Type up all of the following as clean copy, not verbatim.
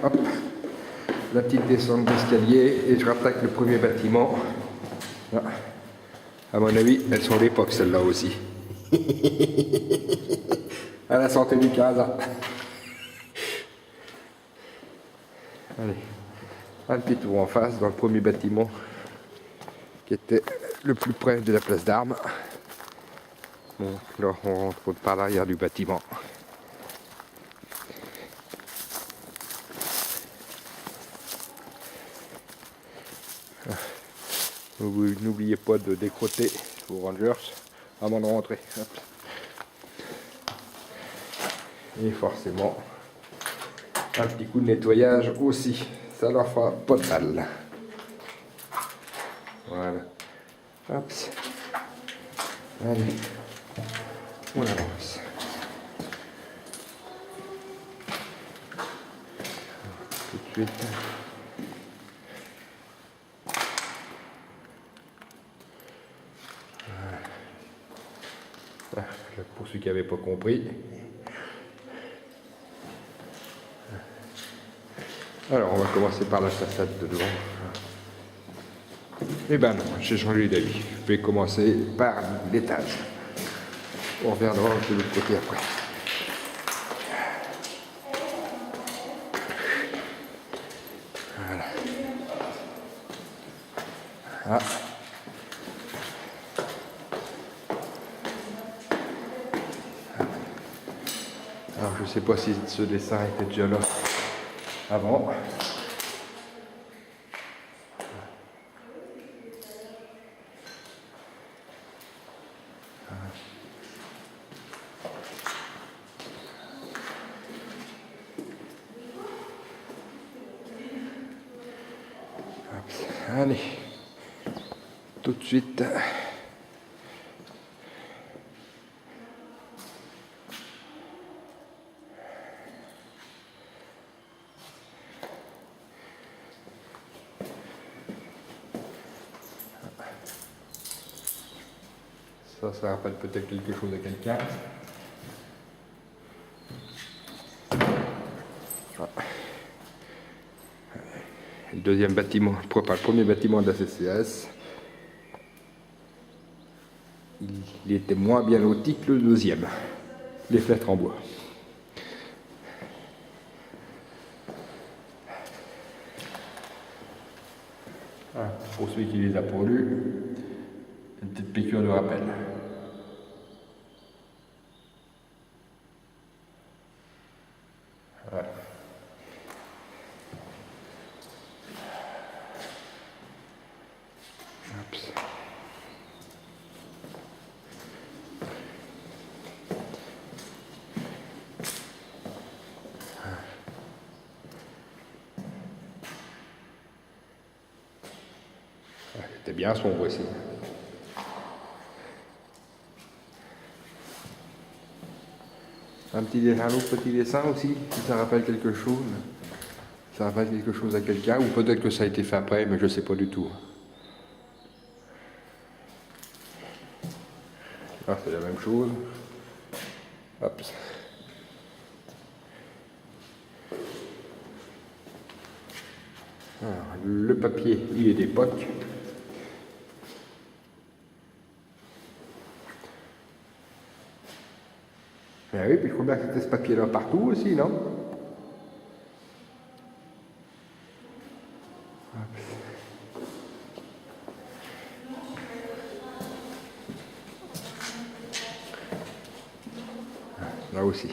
Hop, la petite descente d'escalier et je rattaque le premier bâtiment. Là. À mon avis, elles sont d'époque celles-là aussi. À la santé du Casa. Allez, un petit tour en face dans le premier bâtiment qui était le plus près de la place d'armes. Bon, là on rentre par l'arrière du bâtiment. N'oubliez pas de décrotter vos rangers avant de rentrer. Hop. Et forcément, un petit coup de nettoyage aussi. Ça leur fera pas de mal. Voilà. Hop. Allez. On avance. Tout de suite. Voilà. Pour ceux qui n'avaient pas compris. Alors, on va commencer par la façade de devant. Eh ben non, j'ai changé d'avis. Je vais commencer par l'étage. On reviendra de l'autre côté après. Voilà. Ah. Alors, je ne sais pas si ce dessin était déjà là avant. Allez, tout de suite. Ça rappelle peut-être quelque chose à quelqu'un. Le deuxième bâtiment, le premier bâtiment de la CCAS, il était moins bien loti que le deuxième. Les fenêtres en bois. Ah, pour ceux qui les a pas lus, une petite piqûre de rappel. Voilà. C'était bien sombre ici. Un autre petit dessin aussi, si ça rappelle quelque chose. Ça rappelle quelque chose à quelqu'un, ou peut-être que ça a été fait après, mais je ne sais pas du tout. Ah, c'est la même chose. Hop. Alors, le papier, il est d'époque. Ben oui, puis je crois bien que c'était ce papier-là partout aussi, non? Là aussi.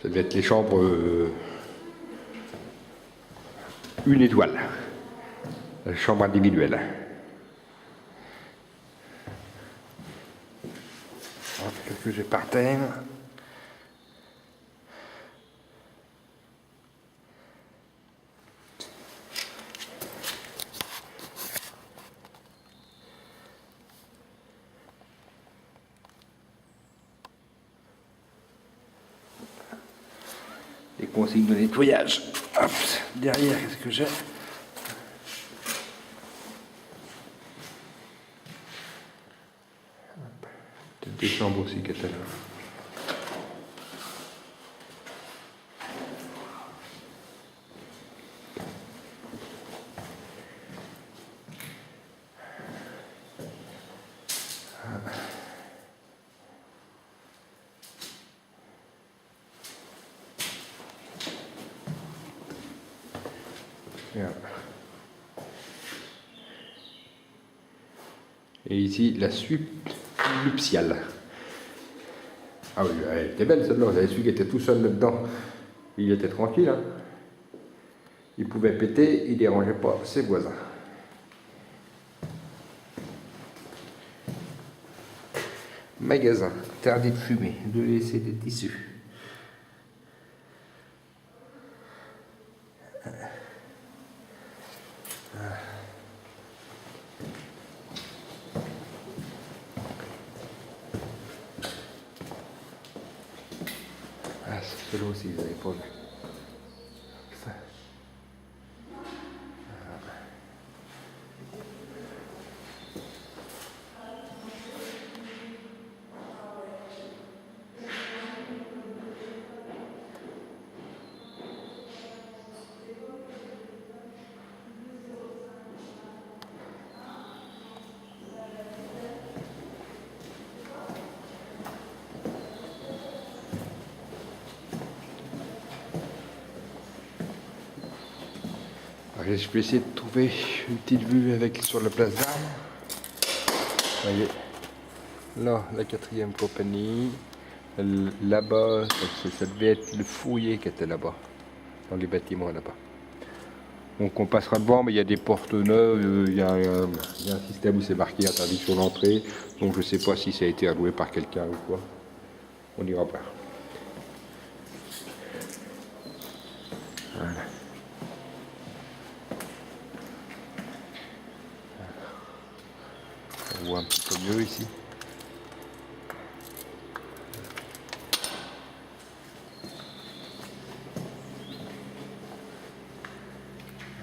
Ça devait être les chambres une étoile. La chambre individuelle. Qu'est-ce que j'ai par terre? Les consignes de nettoyage. Hop, derrière, qu'est-ce que j'ai? Peut-être des chambres aussi qui étaient là. Voilà. Et ici, la suite nuptiale. Ah oui, elle était belle celle-là. Vous avez celui qui était tout seul là-dedans. Il était tranquille. Hein. Il pouvait péter, il ne dérangeait pas ses voisins. Magasin, interdit de fumer, de laisser des tissus. Ah, celui-là aussi, vous n'avez pas vu. Ça. Allez, je vais essayer de trouver une petite vue avec sur la place d'Armes. Voyez, là, la 4e compagnie. Là-bas, ça devait être le fourrier qui était là-bas, dans les bâtiments là-bas. Donc on passera devant, mais il y a des portes neuves, il y a un système où c'est marqué interdiction d'entrée. Donc je ne sais pas si ça a été alloué par quelqu'un ou quoi. On ira voir. Voilà. On voit un petit peu mieux ici.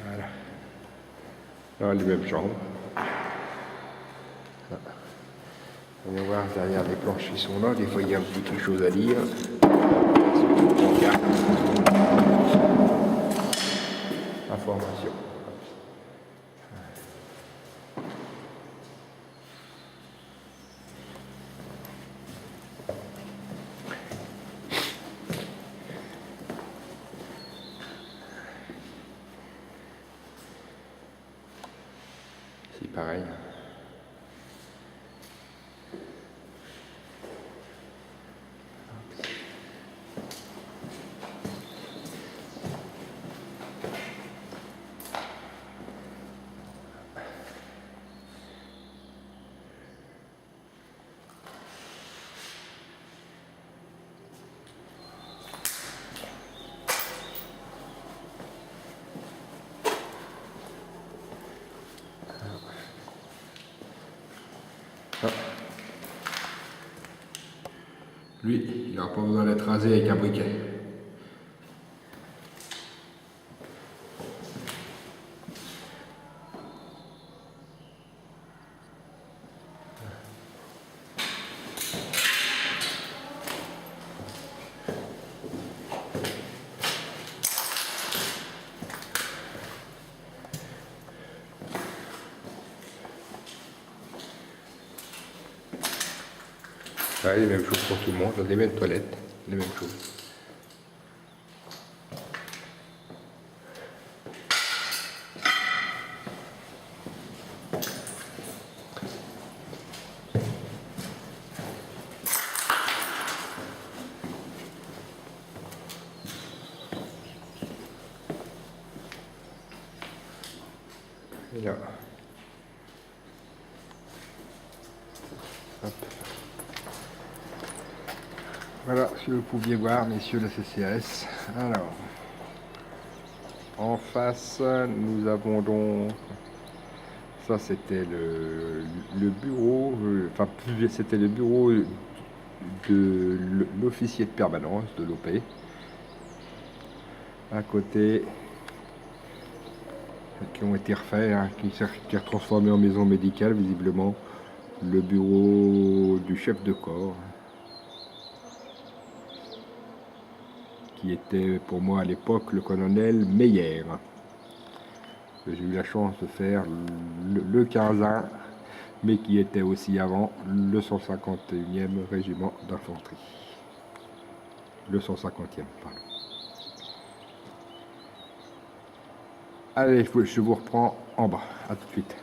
Voilà. Là, les mêmes chambres. On va voir derrière les planches qui sont là. Des fois, il y a un petit quelque chose à lire. Information. C'est pareil. Ah. Lui, il n'aura pas besoin d'être rasé avec un briquet. Ah, les mêmes choses pour tout le monde, les mêmes toilettes, les mêmes choses. Et là. Hop. Voilà, si vous pouviez voir, messieurs la CCAS. Alors, en face, nous avons donc... Ça, c'était le bureau, enfin, c'était le bureau de l'officier de permanence de l'OP. À côté, qui ont été refaits, hein, qui est transformé en maison médicale, visiblement, le bureau du chef de corps, qui était pour moi à l'époque le colonel Meyer. J'ai eu la chance de faire le 15e, mais qui était aussi avant le 151e régiment d'infanterie. Le 150e, pardon. Allez, je vous reprends en bas. À tout de suite.